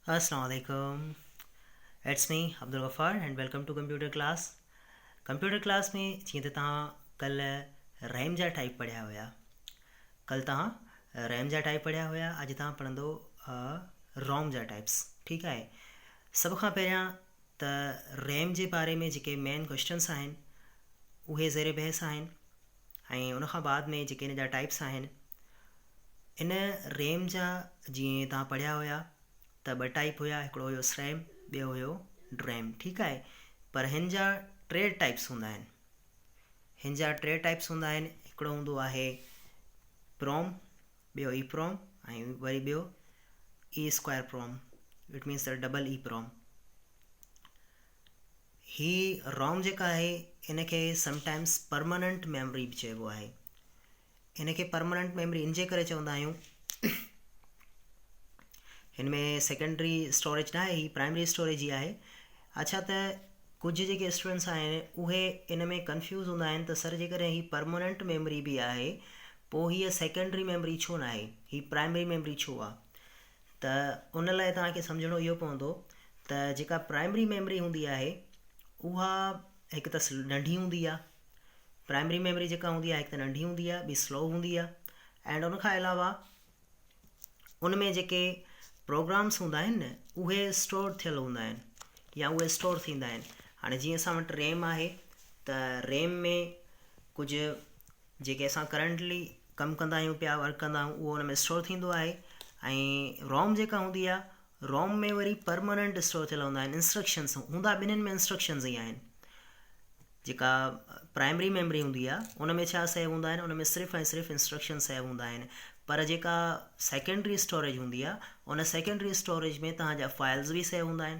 Assalamu alaikum. It's me Abdul Ghaffar and welcome to computer class. Computer class में जीअं त तव्हां कल्ह रैम जा टाइप पढ़िया हुया कल्ह तव्हां रैम जा टाइप पढ़िया हुया अॼु तव्हां पढ़ंदो रोम जा टाइप्स ठीकु आहे। सभ खां पहिरियां त रैम जे बारे में जेके मेन क्वेश्चन्स आहिनि उहे ज़ेर बहस आहिनि ऐं उन खां बाद में जेके इन जा टाइप्स आहिनि इन रैम जा जीअं तव्हां पढ़िया हुया त ॿ टाइप हुया, हिकिड़ो हुयो स्रैम, ॿियो हुयो ड्रैम, ठीकु आहे। पर हिन जा टे टाइप्स हूंदा आहिनि। हिकिड़ो हूंदो आहे प्रोम, ॿियो ई प्रोम ऐं वरी ॿियो E square PROM, it means the double E PROM. ही रोम जेका आहे इनखे समटाइम्स परमानेंट मेमोरी बि चइबो आहे। इनखे परमानेंट मेमोरी इन जे करे चवंदा आहियूं हिन में सेकेंडरी स्टोरेज न आहे, ही प्राइमरी स्टोरेज ई आहे। अच्छा, त कुझु जेके स्टूडेंट्स आहिनि उहे इन में कंफ्यूज़ हूंदा आहिनि त सर जेकॾहिं ही परमानेंट मेमोरी बि आहे पोइ हीअ सेकेंडरी मेमोरी छो न आहे, ही प्राइमरी मेमोरी छो आहे? त उन लाइ तव्हांखे सम्झणो इहो पवंदो त जेका प्राइमरी मेमोरी हूंदी आहे उहा हिकु त नंढी हूंदी आहे। प्राइमरी मेमोरी जेका हूंदी आहे हिकु त नंढी हूंदी आहे, ॿी स्लो हूंदी आहे एंड उनखां अलावा उन में जेके प्रोग्राम्स हूंदा आहिनि न उहे स्टोर थियल हूंदा आहिनि या उहे स्टोर थींदा आहिनि। हाणे जीअं असां वटि रैम आहे त रैम में कुझु जेके असां करंटली कमु कंदा आहियूं पिया, वर्क कंदा आहियूं, उहो उन में स्टोर थींदो आहे। ऐं रोम जेका हूंदी आहे रोम में वरी परमानेंट स्टोर थियल हूंदा आहिनि, इंस्ट्रक्शन्स हूंदा ॿिन्हिनि में इंस्ट्रक्शन्स ई आहिनि। जेका प्राइमरी मेमोरी हूंदी आहे उन में छा सेव हूंदा आहिनि, उन में सिर्फ़ु ऐं सिर्फ़ु इंस्ट्रक्शन सेव हूंदा आहिनि। पर जेका सेकेंडरी स्टोरेज हूंदी आहे उन सेकेंडरी स्टोरेज में तव्हांजा फाइल्स बि सेव हूंदा आहिनि,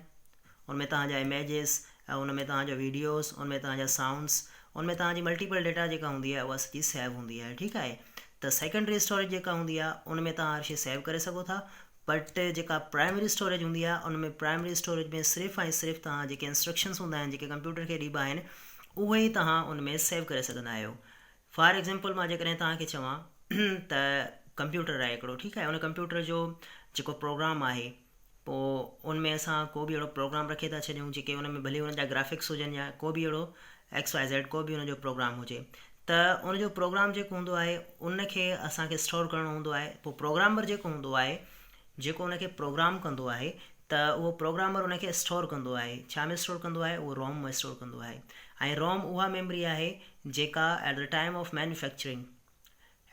उन में तव्हांजा इमेजिस, उन में तव्हांजा वीडियोस, उन में तव्हांजा साउंड्स, उन में तव्हांजी मल्टीपल डेटा जेका हूंदी आहे उहा सॼी सेव हूंदी आहे, ठीकु आहे। त सेकेंडरी स्टोरेज जेका हूंदी आहे उन में तव्हां हर शइ सेव करे सघो था। बट जेका प्राइमरी स्टोरेज हूंदी आहे उन में प्राइमरी स्टोरेज में सिर्फ़ु ऐं सिर्फ़ु तव्हां जेके इंस्ट्रक्शन्स हूंदा आहिनि जेके कंप्यूटर खे ॾिबा आहिनि उहे ई तव्हां उन में सेव करे सघंदा आहियो। फॉर एग्ज़ाम्पल मां जेकॾहिं तव्हांखे चवां त कंप्यूटर आहे हिकिड़ो, ठीकु आहे, उन कंप्यूटर जो जेको प्रोग्राम आहे पोइ उन में असां को बि अहिड़ो प्रोग्राम रखे था छॾियूं जेके उन में भले उन जा ग्राफिक्स हुजनि या को बि अहिड़ो XYZ को बि उन जो प्रोग्राम हुजे, त उन जो प्रोग्राम जेको हूंदो आहे उन खे असांखे स्टोर करिणो हूंदो आहे। पोइ प्रोग्रामर जेको हूंदो आहे जेको उन खे प्रोग्राम कंदो आहे त उहो प्रोग्रामर उन खे स्टोर कंदो आहे। छा में स्टोर कंदो आहे? उहो रोम में स्टोर कंदो आहे। ऐं रोम उहा मेमोरी आहे जेका at the time of manufacturing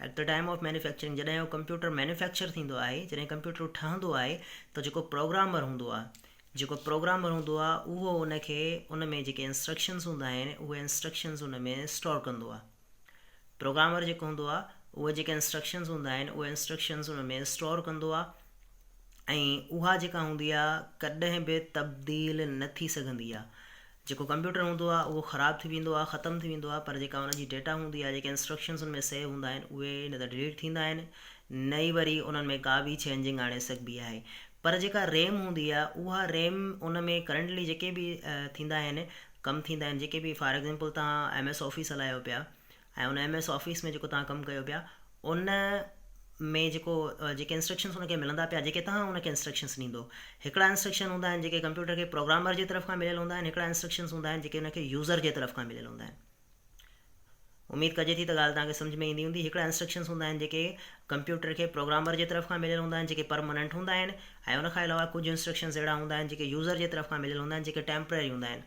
जॾहिं उहो कंप्यूटर मैन्युफैक्चर थींदो आहे, जॾहिं कंप्यूटर ठहंदो आहे त जेको प्रोग्रामर हूंदो आहे उहो उन खे उन में जेके इंस्ट्रक्शन्स हूंदा आहिनि उहे इंस्ट्रक्शन्स उन में स्टोर कंदो आहे। प्रोग्रामर जेको हूंदो आहे उहे जेके इंस्ट्रक्शन्स हूंदा आहिनि उहे इंस्ट्रक्शन्स उन में स्टोर कंदो आहे ऐं उहा जेका हूंदी आहे कॾहिं बि तब्दील न थी सघंदी आहे। जेको कंप्यूटर हूंदो आहे उहो ख़राबु थी वेंदो आहे, ख़तमु थी वेंदो आहे, पर जेका उनजी डेटा हूंदी आहे, जेके इंस्ट्रक्शन्स उन में सेव हूंदा आहिनि उहे न त डिलीट थींदा आहिनि, नई वरी उन्हनि में का बि चेंजिंग आणे सघिबी आहे। पर जेका रैम हूंदी आहे उहा रैम उन में करंटली जेके बि थींदा आहिनि, कमु थींदा आहिनि, जेके बि फॉर एग्ज़ाम्पल तव्हां MS ऑफिस हलायो पिया ऐं उन MS ऑफिस में जेको तव्हां कमु कयो पिया उन में जेके इंस्ट्रक्शन्स उनखे मिलंदा पिया, जेके तव्हां उनखे इंस्ट्रक्शन्स ॾींदो, हिकिड़ा इंस्ट्रक्शन हूंदा आहिनि जेके कंप्यूटर खे प्रोग्रामर जे तरफ़ खां मिलियल हूंदा आहिनि, हिकिड़ा इंस्ट्रक्शन्स हूंदा आहिनि जेके उनखे यूज़र जे तरफ़ खां मिलियल हूंदा आहिनि। उमेद कजे थी त ॻाल्हि तव्हांखे सम्झ में ईंदी हूंदी। हिकिड़ा इंस्ट्रक्शन्स हूंदा आहिनि जेके कंप्यूटर खे प्रोग्रामर जे तरफ़ खां मिलियल हूंदा आहिनि, जेके परमानेंट हूंदा आहिनि, ऐं उनखां अलावा कुझु इंस्ट्रक्शन्स अहिड़ा हूंदा आहिनि जेके यूज़र जे तरफ़ खां मिलियल हूंदा आहिनि, जेके टेम्पररी हूंदा आहिनि।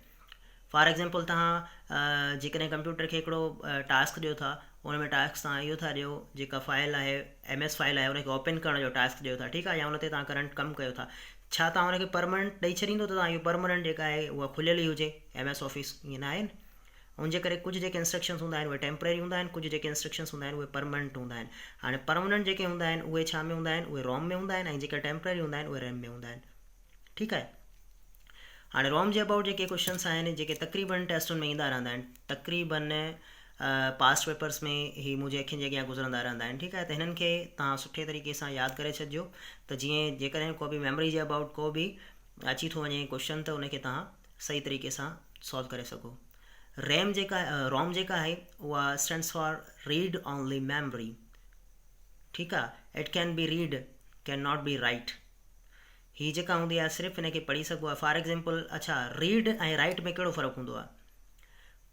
फॉर एग्ज़ाम्पल तव्हां जेकॾहिं कंप्यूटर खे हिकिड़ो टास्क ॾियो था, उन में टास्क तव्हां इहो था ॾियो, जेका फाइल आहे MS फाइल आहे उनखे ओपन करण जो टास्क ॾियो था, ठीकु आहे, या उन ते तव्हां करंट कमु कयो था, छा तव्हां उनखे परमानेंट ॾेई छॾींदो त तव्हां इहो परमानेंट जेका आहे उहा खुलियल ई हुजे MS ऑफिस, ईअं न आहे न। उनजे करे कुझु जेके इंस्ट्रक्शन्स हूंदा आहिनि उहे टेम्पररी हूंदा आहिनि, कुझु जेके इंस्ट्रक्शन्स हूंदा आहिनि उहे परमानेंट हूंदा आहिनि। हाणे परमानेंट जेके हूंदा आहिनि उहे छा में हूंदा आहिनि? उहे रोम में हूंदा आहिनि, ऐं जेके टेम्पररी हूंदा आहिनि उहे रैम में हूंदा आहिनि, ठीकु आहे। हाणे रोम जे अबाउट जेके क्वेश्चन्स आहिनि जेके तक़रीबन टेस्टुनि में ईंदा रहंदा आहिनि, तक़रीबन पास्ट पेपर्स में ही मुंहिंजे अखियुनि जे अॻियां गुज़रंदा रहंदा आहिनि, ठीकु आहे। त हिननि खे तव्हां सुठे तरीक़े सां यादि करे छॾिजो त जीअं जेकॾहिं को बि मेमोरी जे अबाउट को बि अची थो वञे क्वेश्चन त उनखे तव्हां सही तरीक़े सां सॉल्व करे सघो। रोम जेका आहे उहा stands for read only memory, ठीकु आहे। It can be read, can not be right. ही जेका हूंदी आहे सिर्फ़ु हिन खे पढ़ी सघिबो आहे। फॉर एग्ज़ाम्पल अच्छा रीड ऐं राइट में कहिड़ो फ़र्क़ु हूंदो आहे?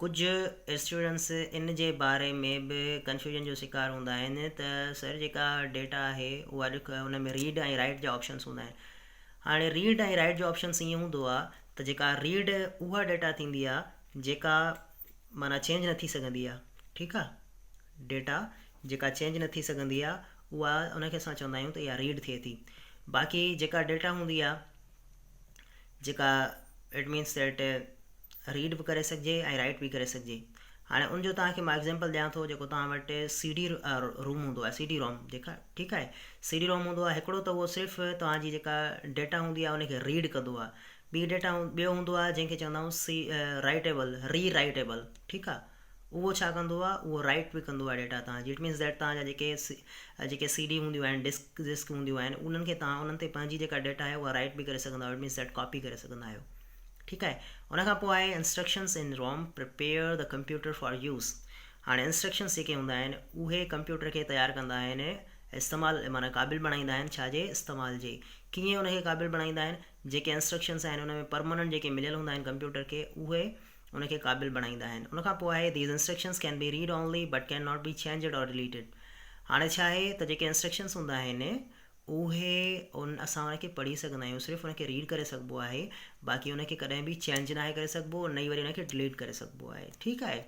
कुझु स्टूडेंट्स इन जे बारे में बि कन्फ्यूजन जो शिकार हूंदा आहिनि त सर जेका डेटा आहे उहा हुन में रीड ऐं राइट जा ऑप्शन्स हूंदा आहिनि। हाणे रीड ऐं राइट जो ऑप्शन्स ईअं हूंदो आहे त जेका रीड उहा डेटा थींदी आहे जेका माना चेंज न थी सघंदी आहे, ठीकु आहे, डेटा जेका चेंज न थी सघंदी आहे उहा उनखे असां चवंदा आहियूं त इहा रीड थिए थी। बाक़ी जेका डेटा हूंदी आहे जेका इट मीन्स दैट रीड बि करे सघिजे ऐं राइट बि करे सघिजे। हाणे उनजो तव्हांखे मां एग्ज़ाम्पल ॾियां थो। जेको तव्हां वटि सी डी रूम हूंदो आहे, सी डी रोम जेका, ठीकु आहे, सी डी रोम हूंदो आहे हिकिड़ो, त उहो सिर्फ़ु तव्हांजी जेका डेटा हूंदी आहे उनखे रीड कंदो आहे। ॿी डेटा ॿियो हूंदो आहे जंहिंखे चवंदा आहियूं राइटेबल, री राइटेबल, ठीकु आहे, उहो छा कंदो आहे, उहो राइट बि कंदो आहे डेटा तव्हांजी। इट मीन्स दैट तव्हांजा जेके सी डी हूंदियूं आहिनि, डिस्क हूंदियूं आहिनि, उन्हनि खे तव्हां उन्हनि ते पंहिंजी जेका डेटा आहे उहा राइट बि करे सघंदा आहियो। इट मीन्स दैट कॉपी करे सघंदा आहियो, ठीकु आहे। उनखां पोइ आहे instructions in ROM prepare the computer for use. हाणे इंस्ट्रक्शंस जेके हूंदा आहिनि उहे कंप्यूटर खे तयारु कंदा आहिनि, इस्तेमालु माना क़ाबिल बणाईंदा आहिनि छाजे, इस्तेमाल जे। कीअं उनखे क़ाबिल बणाईंदा आहिनि? जेके इंस्ट्रक्शंस आहिनि उन में परमानेंट जेके मिलियल हूंदा आहिनि कंप्यूटर खे, उहे उनखे क़ाबिल बणाईंदा आहिनि। उनखां पोइ आहे these instructions can be read only but can not be changed और डिलीटेड। हाणे छा आहे त जेके इंस्ट्रक्शंस हूंदा आहिनि उहे असां उनखे पढ़ी सघंदा आहियूं, सिर्फ़ु उनखे रीड करे सघिबो आहे, बाक़ी उनखे कॾहिं बि चेंज न आहे करे सघिबो, न ई वरी उनखे डिलीट करे सघिबो आहे, ठीकु आहे।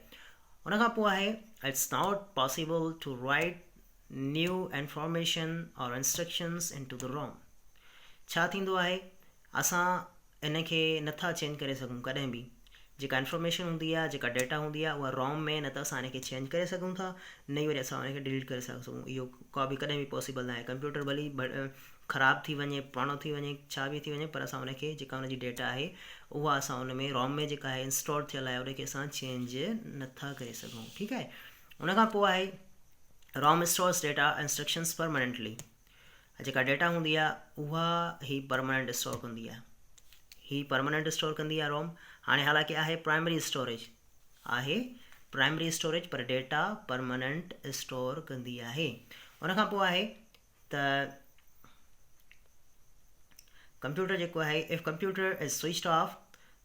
उनखां पोइ आहे it's not possible to write new information or instructions in to the ROM. छा थींदो आहे, असां इनखे नथा चेंज करे सघूं कॾहिं बि। जेका इंफॉर्मेशन हूंदी आहे, जेका डेटा हूंदी आहे, उहा रोम में न त असां हिनखे चेंज करे सघूं था, न ई वरी असां हुनखे डिलीट करे सघूं। इहो का बि कॾहिं बि पॉसिबल न आहे। कंप्यूटर भली ख़राबु थी वञे, पुराणो थी वञे, छा बि थी वञे, पर असां हुनखे जेका हुनजी डेटा आहे उहा असां हुन में रोम में जेका आहे इंस्टॉल थियल आहे उनखे असां चेंज नथा करे सघूं, ठीकु आहे। उनखां पोइ आहे ROM stores data instructions permanently. जेका डेटा हूंदी आहे उहा ही परमानेंट स्टोर कंदी आहे, ही परमानेंट स्टोर कंदी आहे रोम। हाणे हालांकि आहे प्राइमरी स्टोरेज, आहे प्राइमरी स्टोरेज, पर डेटा परमानेंट स्टोर कंदी आहे। उनखां पोइ आहे त कंप्यूटर जेको आहे, if computer is switched off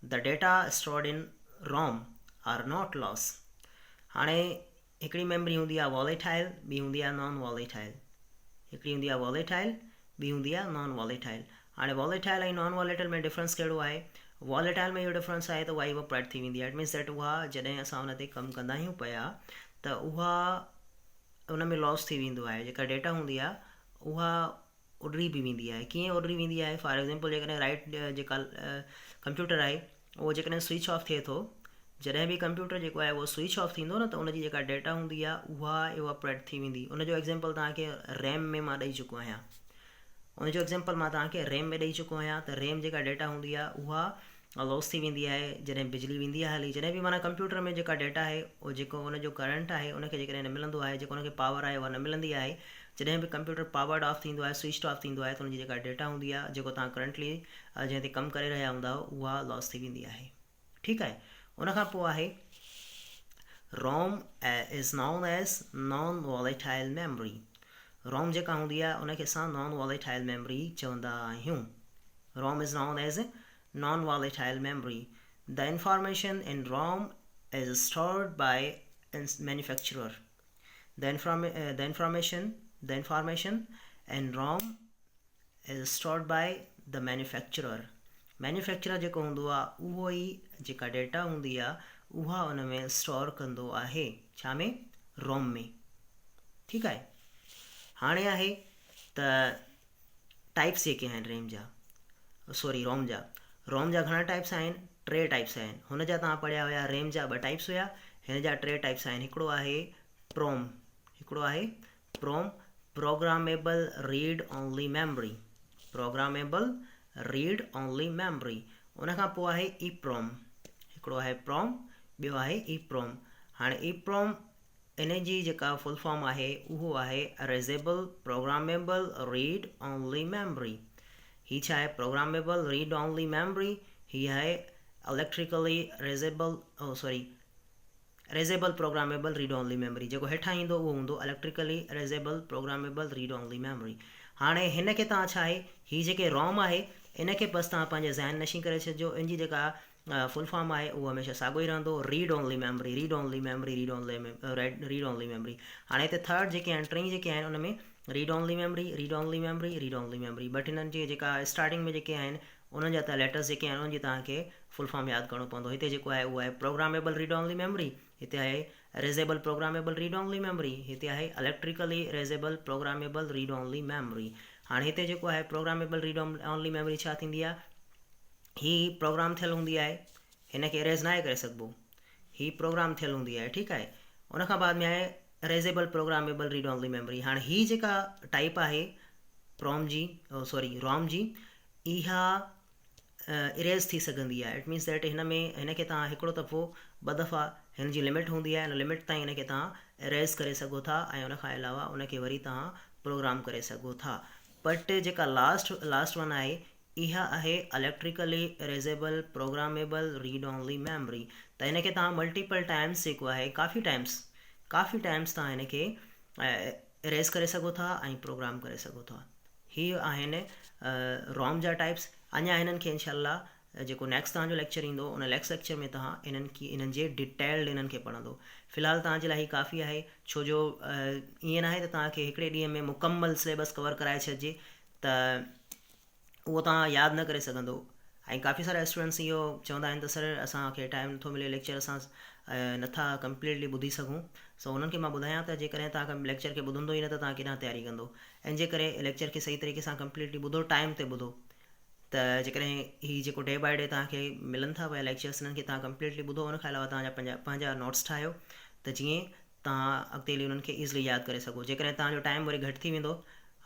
the data stored in ROM are not loss. हाणे हिकिड़ी मेमरी हूंदी आहे वॉलेटाइल, ॿी हूंदी आहे नॉन वॉलेटाइल। हिकिड़ी हूंदी आहे वॉलेटाइल, ॿी हूंदी आहे नॉन वॉलेटाइल। हाणे वॉलेटाइल ऐं नॉन वॉलेटाइल में डिफरेंस कहिड़ो आहे? वॉलेटाइल में इहो डिफरेंस आहे त उहा इवोपरेट थी वेंदी आहे। इट मीन्स दैट उहा जॾहिं असां हुन ते कमु कंदा आहियूं पिया त उहा उन में लॉस थी वेंदो आहे। जेका डेटा हूंदी आहे उहा उॾरी बि वेंदी आहे। कीअं उॾरी वेंदी आहे? फॉर एग्ज़ाम्पल जेकॾहिं राइट जेका कंप्यूटर आहे उहो जेकॾहिं स्विच ऑफ थिए थो, जॾहिं बि कंप्यूटर जेको आहे उहो स्विच ऑफ थींदो न, त उनजी जेका डेटा हूंदी आहे उहा इवोपरेट थी वेंदी। उनजो एग्ज़ाम्पल तव्हांखे रैम में मां ॾेई चुको आहियां, उनजो एग्ज़ाम्पल मां तव्हांखे रैम में ॾेई चुको आहियां। त रैम जेका डेटा हूंदी आहे उहा लॉस थी वेंदी आहे जॾहिं बिजली वेंदी आहे हली। जॾहिं बि माना कंप्यूटर में जेका डेटा आहे उहो जेको उनजो करंट आहे उनखे जेकॾहिं न मिलंदो आहे, जेको उनखे पावर आहे उहा न मिलंदी आहे, जॾहिं बि कंप्यूटर पावर्ड ऑफ थींदो आहे, स्विच ऑफ थींदो आहे, त उनजी जेका डेटा हूंदी आहे, जेको तव्हां करंटली जंहिं ते कमु करे रहिया हूंदा उहा लॉस थी वेंदी आहे, ठीकु आहे। उनखां पोइ आहे ROM is known as non volatile memory. ROM जेका हूंदी आहे उनखे असां नॉन वॉलेटाइल मेमरी चवंदा आहियूं। ROM is known as non-volatile memory. The information in ROM is stored by manufacturer. The information in ROM is stored by the manufacturer. Manufacturer जेको हूंदो आहे उहो ई जेका डेटा हूंदी आहे उहा उन में स्टोर कंदो आहे, छा में? रोम में, ठीकु आहे। हाणे आहे त टाइप्स जेके आहिनि रोम जा घणा टाइप्स आहिनि? 3 टाइप्स आहिनि। हुन जा तव्हां पढ़िया हुया रैम जा 2 टाइप्स हुया, हिन जा 3 टाइप्स आहिनि। हिकिड़ो आहे PROM, programmable read only memory, programmable read only memory. उनखां पोइ आहे ईप्रोम, हिकिड़ो आहे प्रोम, ॿियो आहे ईप्रोम। हाणे ईप्रोम इन जी जेका फुल फॉर्म आहे उहो आहे erasable programmable read only memory. ही छा आहे? Programmable read only memory. ही आहे erasable programmable read only memory. जेको हेठां ईंदो उहो हूंदो electrically erasable programmable read only memory. हाणे हिन खे तव्हां छा आहे, ही जेके रोम आहे इनखे बसि तव्हां पंहिंजे ज़हन नशी करे छॾिजो। इन जी जेका फुल फॉर्म आहे उहो हमेशह साॻियो ई रहंदो, read only memory, read only memory, read only memory. हाणे हिते थर्ड जेके आहिनि, टी जेके आहिनि उन में read only memory, read only memory, read only memory, but हिननि जी जेका स्टार्टिंग में जेके आहिनि उन्हनि जा त लेटर्स जेके आहिनि उन्हनि जी तव्हांखे फुल फॉर्म यादि करिणो पवंदो। हिते जेको आहे उहो आहे प्रोग्रामेबल रीड ओनली मेमरी, हिते आहे erasable programmable read only memory, हिते आहे electrically erasable programmable read only memory. हाणे हिते जेको आहे प्रोग्रामेबल रीड ओनली मेमरी छा थींदी आहे, ही प्रोग्राम थियल हूंदी आहे, हिन खे इरेज़ न आहे करे सघिबो, ही प्रोग्राम थियल हूंदी आहे, ठीकु आहे। उनखां बाद में आहे erasable programmable read only memory. हाणे ही जेका टाइप आहे रोम जी, इहा इरेज़ थी सघंदी आहे। इट मीन्स दैट हिन खे तव्हां हिकिड़ो दफ़ो ॿ दफ़ा हिन जी लिमिट हूंदी आहे, हिन लिमिट ताईं हिन खे तव्हां इरेज़ करे सघो था ऐं उनखां अलावा उनखे वरी तव्हां प्रोग्राम करे सघो था। बट जेका लास्ट वन आहे इहा आहे electrically erasable programmable read only memory. त हिन खे तव्हां मल्टीपल टाइम्स जेको आहे काफ़ी टाइम्स तव्हां हिन खे इरेज़ करे सघो था ऐं प्रोग्राम करे सघो था। हीअ आहिनि रोम जा टाइप्स। अञा हिननि खे इंशाल्लाह जेको नेक्स्ट तव्हांजो लेक्चर ईंदो उन नेक्स्ट लेक्चर में तव्हां इन्हनि जे डिटेल्ड इन्हनि खे पढ़ंदो। फ़िलहाल तव्हांजे लाइ काफ़ी आहे, छो जो ईअं न आहे त तव्हांखे हिकिड़े ॾींहं में मुकमल सिलेबस कवर कराए छॾिजे त उहो तव्हां यादि न करे सघंदो। ऐं काफ़ी सारा स्टूडेंट्स इहो चवंदा आहिनि त सर असांखे टाइम नथो मिले, लेक्चर असां नथा कंप्लीटली ॿुधी सघूं। सो उन्हनि खे मां ॿुधायां त जेकॾहिं तव्हां लेक्चर खे ॿुधंदो ई न त तव्हां केॾां तयारी कंदो। ऐं जे करे लेक्चर खे सही तरीक़े सां कंप्लीटली ॿुधो, टाइम ते ॿुधो, त जेकॾहिं हीअ जेको डे बाय डे तव्हांखे मिलनि था पिया लेक्चर्स, हिननि खे तव्हां कंप्लीटली ॿुधो। उनखां अलावा तव्हांजा पंहिंजा नोट्स ठाहियो त जीअं तव्हां अॻिते हली उन्हनि खे ईज़िली यादि करे सघो। जेकॾहिं तव्हांजो टाइम वरी घटि थी वेंदो,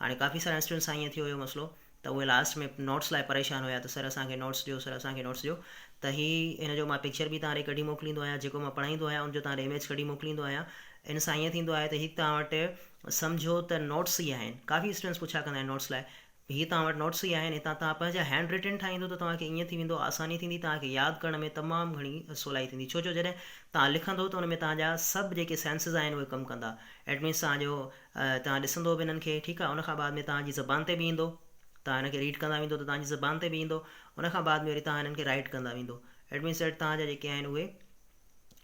हाणे काफ़ी सारा स्टूडेंट्स सां ईअं थियो हुयो मसलो त उहे लास्ट में नोट्स लाइ परेशान हुया त सर असांखे नोट्स ॾियो, सर असांखे नोट्स ॾियो। त हिन जो मां पिक्चर बि तव्हां ॾे कढी मोकिलींदो आहियां, जेको मां पढ़ाईंदो आहियां उनजो तव्हां ॾे इमेज कढी मोकिलींदो आहियां। इन सां ईअं थींदो आहे त हीअ तव्हां वटि सम्झो त नोट्स ई आहिनि। काफ़ी स्टूडेंट्स पुछा कंदा आहिनि नोट्स लाइ, हीअ तव्हां वटि नोट्स ई आहिनि। हितां तव्हां पंहिंजा हैंड रिटन ठाहींदो त तव्हांखे ईअं थी वेंदो, आसानी थींदी, तव्हांखे यादि करण में तमामु घणी सवलाई थींदी। छो जो जॾहिं तव्हां लिखंदो त हुन में तव्हांजा सभु जेके सेंसिस आहिनि उहे कमु कंदा। एट मीन्स तव्हां ॾिसंदो बि हिननि खे, ठीकु आहे। उनखां बाद में तव्हांजी ज़बान ते बि ईंदो, तव्हां हिनखे रीड कंदा वेंदो त तव्हांजी ज़बान ते बि ईंदो। उनखां बाद में वरी तव्हां हिननि खे राइट कंदा वेंदो। एट मीन्स दैट तव्हांजा जेके आहिनि उहे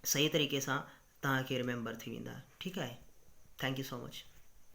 सही तरीक़े सां तव्हांखे रिमेंबर थी वेंदा, ठीकु आहे। Thank you so much.